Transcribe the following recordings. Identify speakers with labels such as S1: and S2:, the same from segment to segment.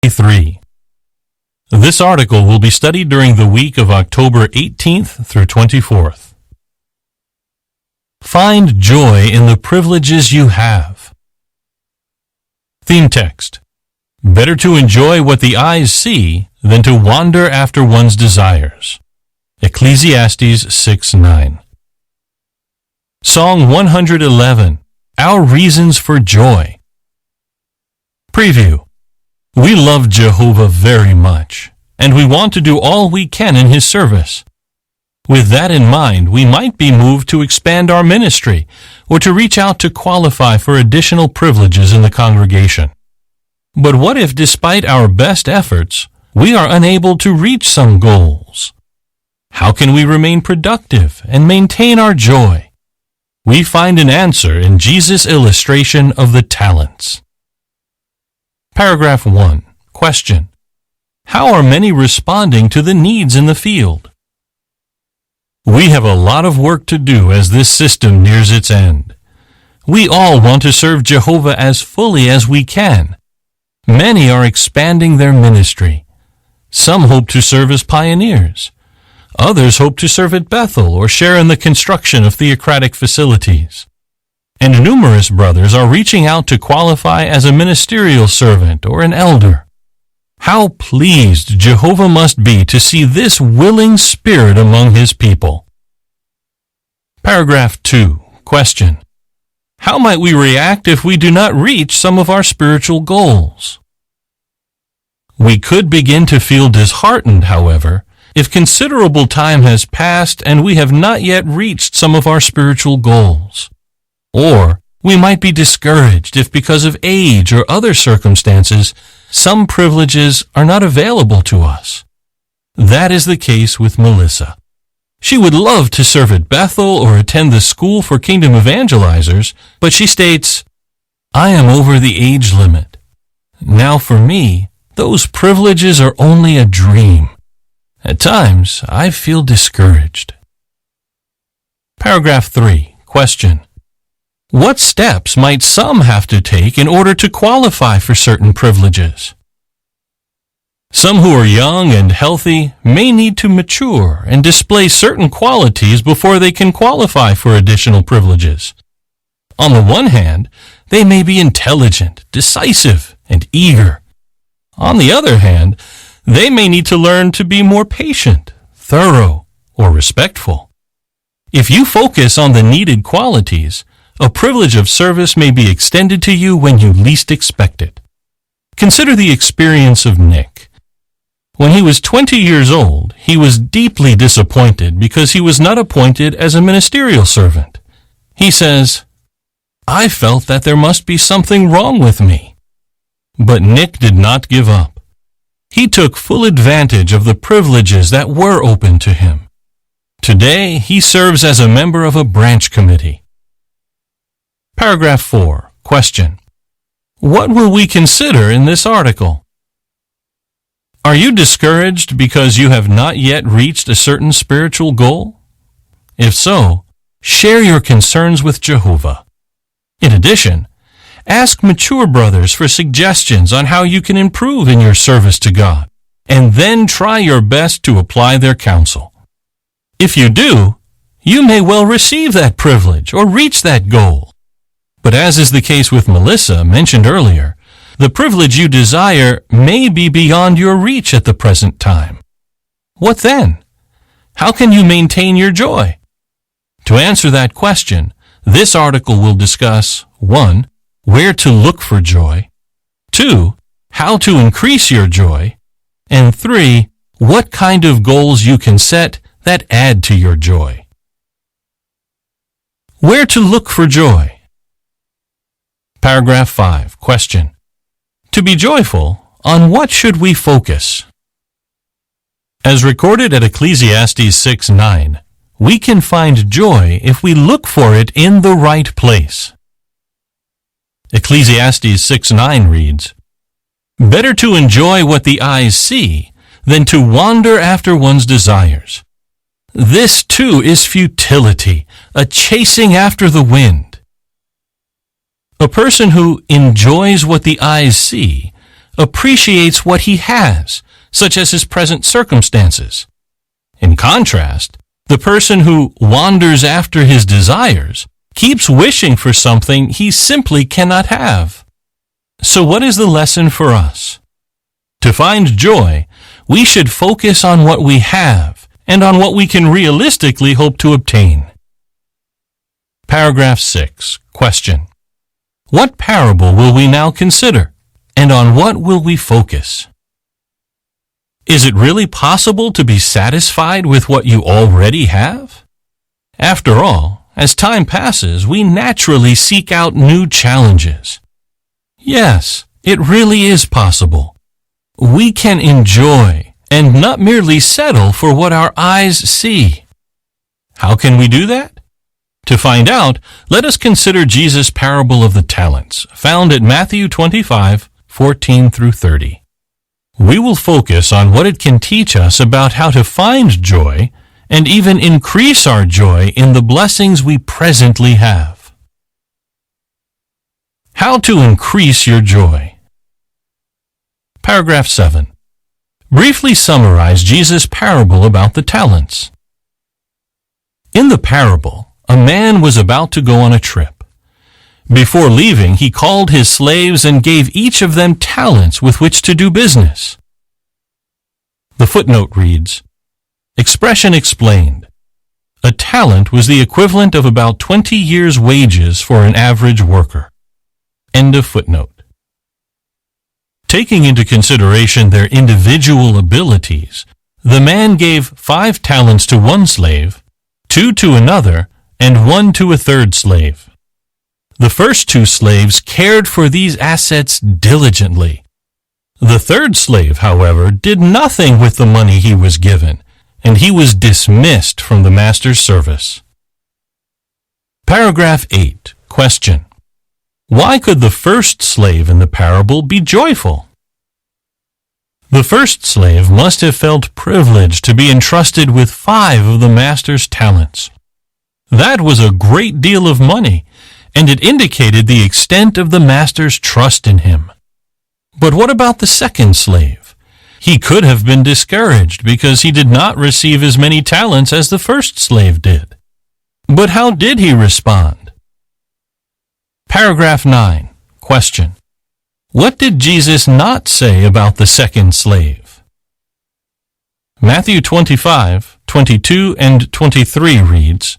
S1: 3. This article will be studied during the week of October 18th through 24th. Find joy in the privileges you have. Theme text: Better to enjoy what the eyes see than to wander after one's desires. Ecclesiastes 6:9. Song 111, Our Reasons for Joy. Preview: We love Jehovah very much, and we want to do all we can in His service. With that in mind, we might be moved to expand our ministry or to reach out to qualify for additional privileges in the congregation. But what if, despite our best efforts, we are unable to reach some goals? How can we remain productive and maintain our joy? We find an answer in Jesus' illustration of the talents. Paragraph 1. Question: How are many responding to the needs in the field? We have a lot of work to do as this system nears its end. We all want to serve Jehovah as fully as we can. Many are expanding their ministry. Some hope to serve as pioneers. Others hope to serve at Bethel or share in the construction of theocratic facilities. And numerous brothers are reaching out to qualify as a ministerial servant or an elder. How pleased Jehovah must be to see this willing spirit among His people. Paragraph 2. Question: How might we react if we do not reach some of our spiritual goals? We could begin to feel disheartened, however, if considerable time has passed and we have not yet reached some of our spiritual goals. Or we might be discouraged if, because of age or other circumstances, some privileges are not available to us. That is the case with Melissa. She would love to serve at Bethel or attend the School for Kingdom Evangelizers, but she states, "I am over the age limit. Now for me, those privileges are only a dream. At times, I feel discouraged." Paragraph 3. Question: What steps might some have to take in order to qualify for certain privileges? Some who are young and healthy may need to mature and display certain qualities before they can qualify for additional privileges. On the one hand, they may be intelligent, decisive, and eager. On the other hand, they may need to learn to be more patient, thorough, or respectful. If you focus on the needed qualities, a privilege of service may be extended to you when you least expect it. Consider the experience of Nick. When he was 20 years old, he was deeply disappointed because he was not appointed as a ministerial servant. He says, "I felt that there must be something wrong with me." But Nick did not give up. He took full advantage of the privileges that were open to him. Today, he serves as a member of a branch committee. Paragraph 4. Question: What will we consider in this article? Are you discouraged because you have not yet reached a certain spiritual goal? If so, share your concerns with Jehovah. In addition, ask mature brothers for suggestions on how you can improve in your service to God, and then try your best to apply their counsel. If you do, you may well receive that privilege or reach that goal. But as is the case with Melissa, mentioned earlier, the privilege you desire may be beyond your reach at the present time. What then? How can you maintain your joy? To answer that question, this article will discuss 1. Where to look for joy, 2. How to increase your joy, and 3. What kind of goals you can set that add to your joy. Where to look for joy. Paragraph 5. Question: To be joyful, on what should we focus? As recorded at Ecclesiastes 6:9, we can find joy if we look for it in the right place. Ecclesiastes 6:9 reads, "Better to enjoy what the eyes see than to wander after one's desires. This too is futility, a chasing after the wind." A person who enjoys what the eyes see appreciates what he has, such as his present circumstances. In contrast, the person who wanders after his desires keeps wishing for something he simply cannot have. So what is the lesson for us? To find joy, we should focus on what we have and on what we can realistically hope to obtain. Paragraph 6. Question. What parable will we now consider, and on what will we focus? Is it really possible to be satisfied with what you already have? After all, as time passes, we naturally seek out new challenges. Yes, it really is possible. We can enjoy and not merely settle for what our eyes see. How can we do that? To find out, let us consider Jesus' parable of the talents, found at Matthew 25:14 through 30. We will focus on what it can teach us about how to find joy and even increase our joy in the blessings we presently have. How to increase your joy. Paragraph 7. Briefly summarize Jesus' parable about the talents. In the parable, a man was about to go on a trip. Before leaving, he called his slaves and gave each of them talents with which to do business. The footnote reads, Expression explained. A talent was the equivalent of about 20 years' wages for an average worker. End of footnote. Taking into consideration their individual abilities, the man gave 5 talents to one slave, 2 to another, and 1 to a third slave. The first 2 slaves cared for these assets diligently. The third slave, however, did nothing with the money he was given, and he was dismissed from the master's service. Paragraph 8. Question. Why could the first slave in the parable be joyful? The first slave must have felt privileged to be entrusted with 5 of the master's talents. That was a great deal of money, and it indicated the extent of the master's trust in him. But what about the second slave? He could have been discouraged because he did not receive as many talents as the first slave did. But how did he respond? Paragraph 9. Question. What did Jesus not say about the second slave? Matthew 25:22 and 23 reads,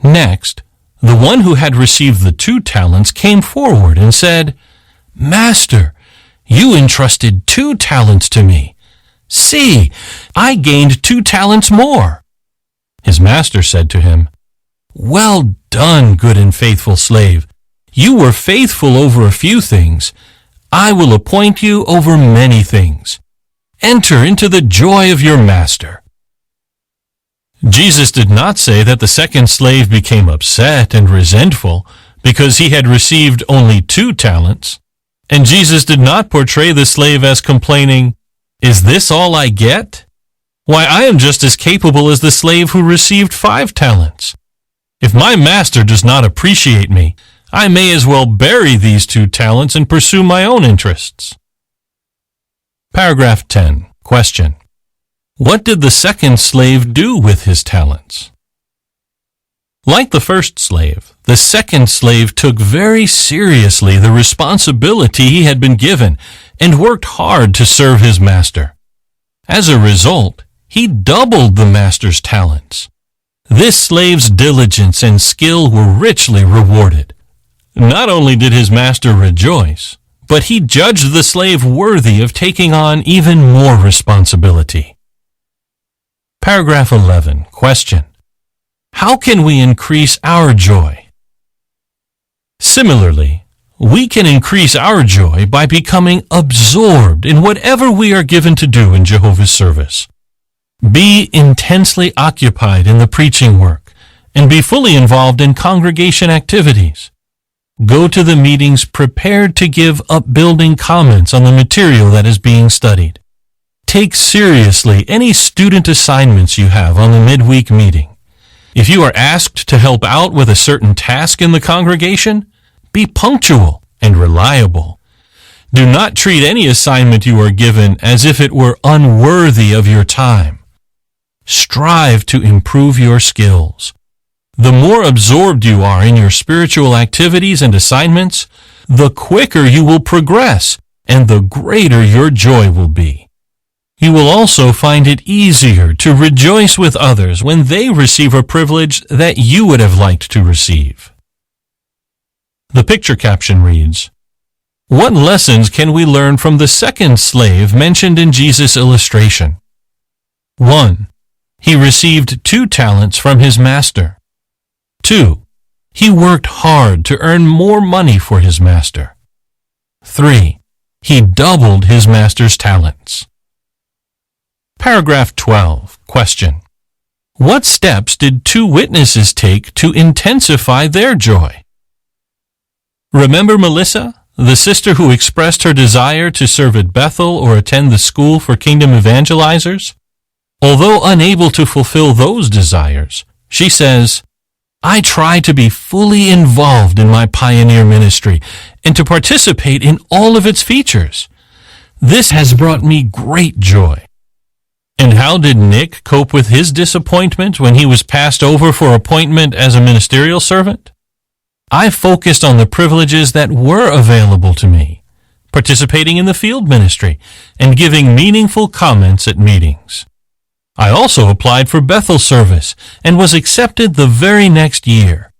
S1: Next, the one who had received the 2 talents came forward and said, Master, you entrusted 2 talents to me. See, I gained 2 talents more. His master said to him, Well done, good and faithful slave. You were faithful over a few things. I will appoint you over many things. Enter into the joy of your master. Jesus did not say that the second slave became upset and resentful because he had received only 2 talents. And Jesus did not portray the slave as complaining, Is this all I get? Why, I am just as capable as the slave who received 5 talents. If my master does not appreciate me, I may as well bury these 2 talents and pursue my own interests. Paragraph 10. Question. What did the second slave do with his talents? Like the first slave, the second slave took very seriously the responsibility he had been given and worked hard to serve his master. As a result, he doubled the master's talents. This slave's diligence and skill were richly rewarded. Not only did his master rejoice, but he judged the slave worthy of taking on even more responsibility. Paragraph 11. Question. How can we increase our joy? Similarly, we can increase our joy by becoming absorbed in whatever we are given to do in Jehovah's service. Be intensely occupied in the preaching work and be fully involved in congregation activities. Go to the meetings prepared to give upbuilding comments on the material that is being studied. Take seriously any student assignments you have on the midweek meeting. If you are asked to help out with a certain task in the congregation, be punctual and reliable. Do not treat any assignment you are given as if it were unworthy of your time. Strive to improve your skills. The more absorbed you are in your spiritual activities and assignments, the quicker you will progress and the greater your joy will be. You will also find it easier to rejoice with others when they receive a privilege that you would have liked to receive. The picture caption reads, "What lessons can we learn from the second slave mentioned in Jesus' illustration?" 1. He received 2 talents from his master. 2. He worked hard to earn more money for his master. 3. He doubled his master's talents. Paragraph 12. Question. What steps did 2 witnesses take to intensify their joy? Remember Melissa, the sister who expressed her desire to serve at Bethel or attend the school for kingdom evangelizers? Although unable to fulfill those desires, she says, "I try to be fully involved in my pioneer ministry and to participate in all of its features. This has brought me great joy." And how did Nick cope with his disappointment when he was passed over for appointment as a ministerial servant? "I focused on the privileges that were available to me, participating in the field ministry and giving meaningful comments at meetings. I also applied for Bethel service and was accepted the very next year."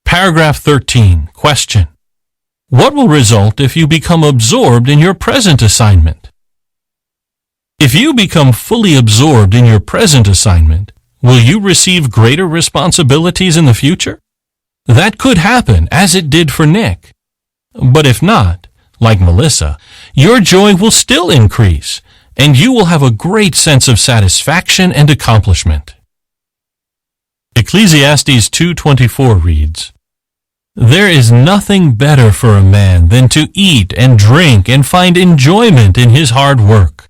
S1: Paragraph 13. Question. What will result if you become absorbed in your present assignment? If you become fully absorbed in your present assignment, will you receive greater responsibilities in the future? That could happen, as it did for Nick. But if not, like Melissa, your joy will still increase, and you will have a great sense of satisfaction and accomplishment. Ecclesiastes 2:24 reads, "There is nothing better for a man than to eat and drink and find enjoyment in his hard work.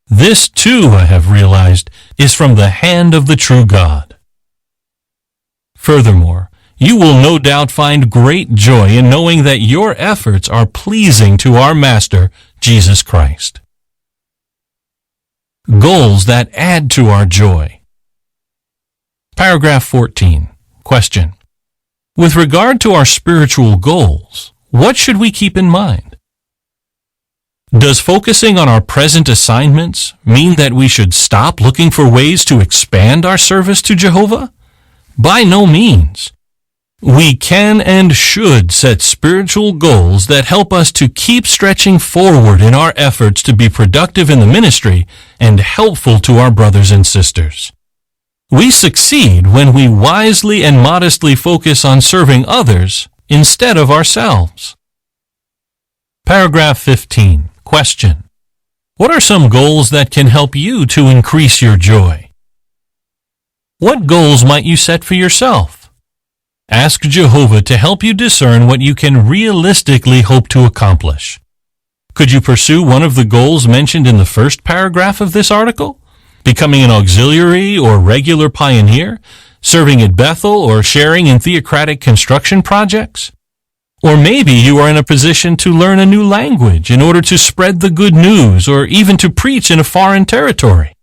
S1: This too, I have realized, is from the hand of the true God." Furthermore, you will no doubt find great joy in knowing that your efforts are pleasing to our Master, Jesus Christ. Goals that add to our joy. Paragraph 14. Question. With regard to our spiritual goals, what should we keep in mind? Does focusing on our present assignments mean that we should stop looking for ways to expand our service to Jehovah? By no means. We can and should set spiritual goals that help us to keep stretching forward in our efforts to be productive in the ministry and helpful to our brothers and sisters. We succeed when we wisely and modestly focus on serving others instead of ourselves. Paragraph 15. Question. What are some goals that can help you to increase your joy? What goals might you set for yourself? Ask Jehovah to help you discern what you can realistically hope to accomplish. Could you pursue one of the goals mentioned in the first paragraph of this article? Becoming an auxiliary or regular pioneer? Serving at Bethel or sharing in theocratic construction projects? Or maybe you are in a position to learn a new language in order to spread the good news or even to preach in a foreign territory.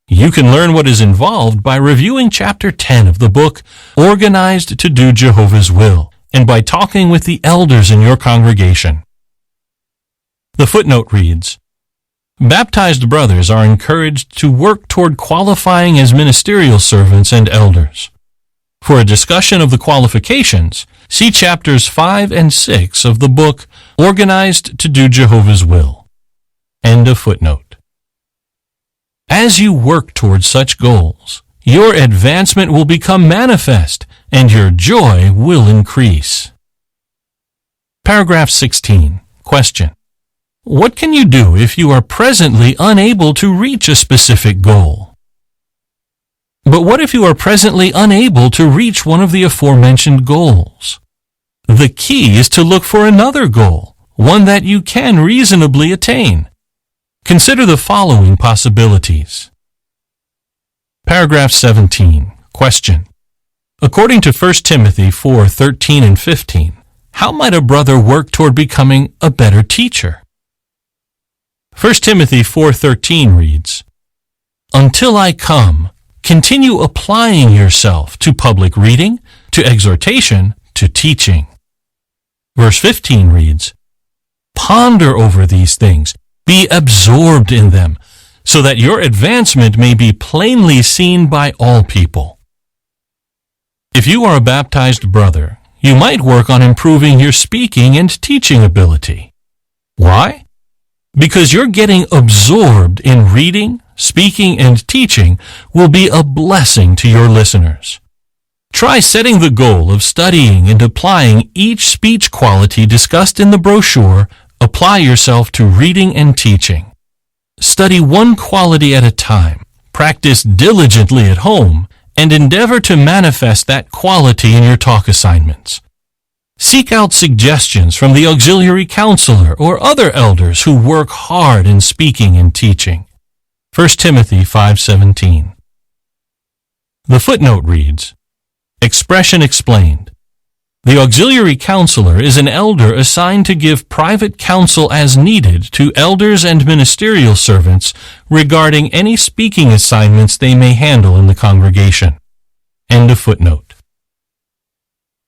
S1: You can learn what is involved by reviewing Chapter 10 of the book, Organized to Do Jehovah's Will, and by talking with the elders in your congregation. The footnote reads, Baptized brothers are encouraged to work toward qualifying as ministerial servants and elders. For a discussion of the qualifications, see Chapters 5 and 6 of the book, Organized to Do Jehovah's Will. End of footnote. As you work towards such goals, your advancement will become manifest and your joy will increase. Paragraph 16. Question. What can you do if you are presently unable to reach a specific goal? But what if you are presently unable to reach one of the aforementioned goals? The key is to look for another goal, one that you can reasonably attain. Consider the following possibilities. Paragraph 17. Question. According to 1 Timothy 4:13 and 15, How might a brother work toward becoming a better teacher? 1 Timothy 4:13 reads, "Until I come, continue applying yourself to public reading, to exhortation, to teaching." Verse 15 reads, "Ponder over these things, be absorbed in them, so that your advancement may be plainly seen by all people." If you are a baptized brother, you might work on improving your speaking and teaching ability. Why? Because you're getting absorbed in reading, speaking, and teaching will be a blessing to your listeners. Try setting the goal of studying and applying each speech quality discussed in the brochure. Apply yourself to reading and teaching. Study one quality at a time, practice diligently at home, and endeavor to manifest that quality in your talk assignments. Seek out suggestions from the auxiliary counselor or other elders who work hard in speaking and teaching. 1 Timothy 5:17. The footnote reads, "Expression explained. The auxiliary counselor is an elder assigned to give private counsel as needed to elders and ministerial servants regarding any speaking assignments they may handle in the congregation." End of footnote.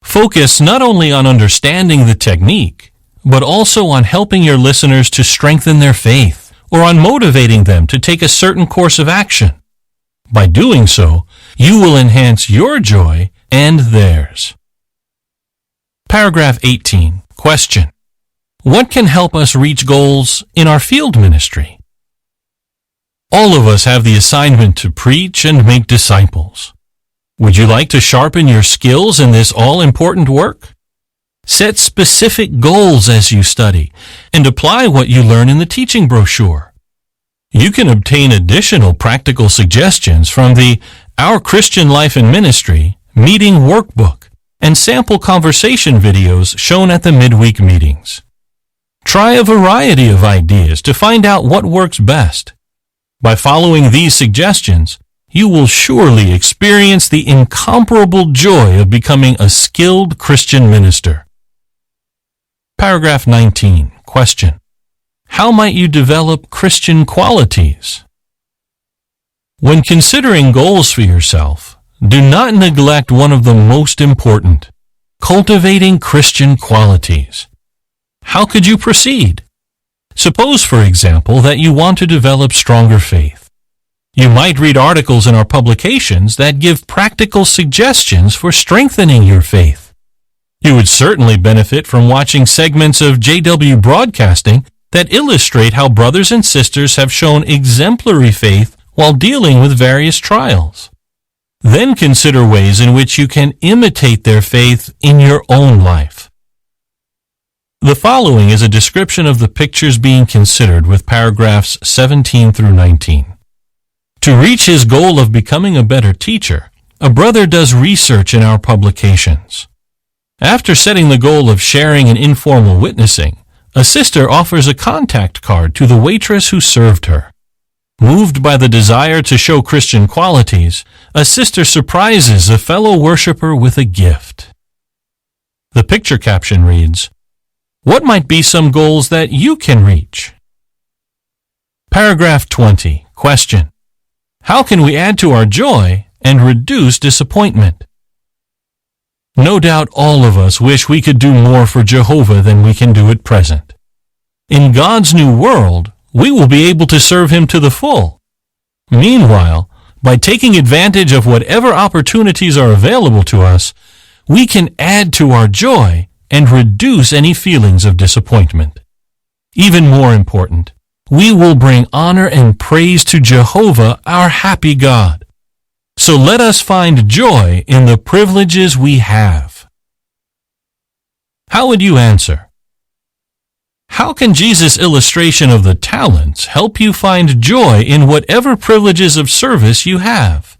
S1: Focus not only on understanding the technique, but also on helping your listeners to strengthen their faith, or on motivating them to take a certain course of action. By doing so, you will enhance your joy and theirs. Paragraph 18. Question. What can help us reach goals in our field ministry? All of us have the assignment to preach and make disciples. Would you like to sharpen your skills in this all-important work? Set specific goals as you study and apply what you learn in the teaching brochure. You can obtain additional practical suggestions from the Our Christian Life and Ministry meeting workbook and sample conversation videos shown at the midweek meetings. Try a variety of ideas to find out what works best. By following these suggestions, you will surely experience the incomparable joy of becoming a skilled Christian minister. Paragraph 19. Question. How might you develop Christian qualities? When considering goals for yourself, do not neglect one of the most important, cultivating Christian qualities. How could you proceed? Suppose, for example, that you want to develop stronger faith. You might read articles in our publications that give practical suggestions for strengthening your faith. You would certainly benefit from watching segments of JW Broadcasting that illustrate how brothers and sisters have shown exemplary faith while dealing with various trials. Then consider ways in which you can imitate their faith in your own life. The following is a description of the pictures being considered with paragraphs 17 through 19. To reach his goal of becoming a better teacher, a brother does research in our publications. After setting the goal of sharing and informal witnessing, a sister offers a contact card to the waitress who served her. Moved by the desire to show Christian qualities, a sister surprises a fellow worshiper with a gift. The picture caption reads, "What might be some goals that you can reach?" Paragraph 20. Question. How can we add to our joy and reduce disappointment? No doubt all of us wish we could do more for Jehovah than we can do at present. In God's new world, we will be able to serve Him to the full. Meanwhile, by taking advantage of whatever opportunities are available to us, we can add to our joy and reduce any feelings of disappointment. Even more important, we will bring honor and praise to Jehovah, our happy God. So let us find joy in the privileges we have. How would you answer? How can Jesus' illustration of the talents help you find joy in whatever privileges of service you have?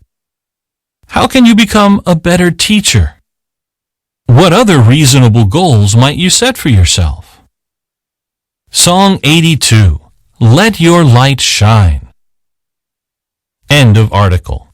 S1: How can you become a better teacher? What other reasonable goals might you set for yourself? Song 82. Let your light shine. End of article.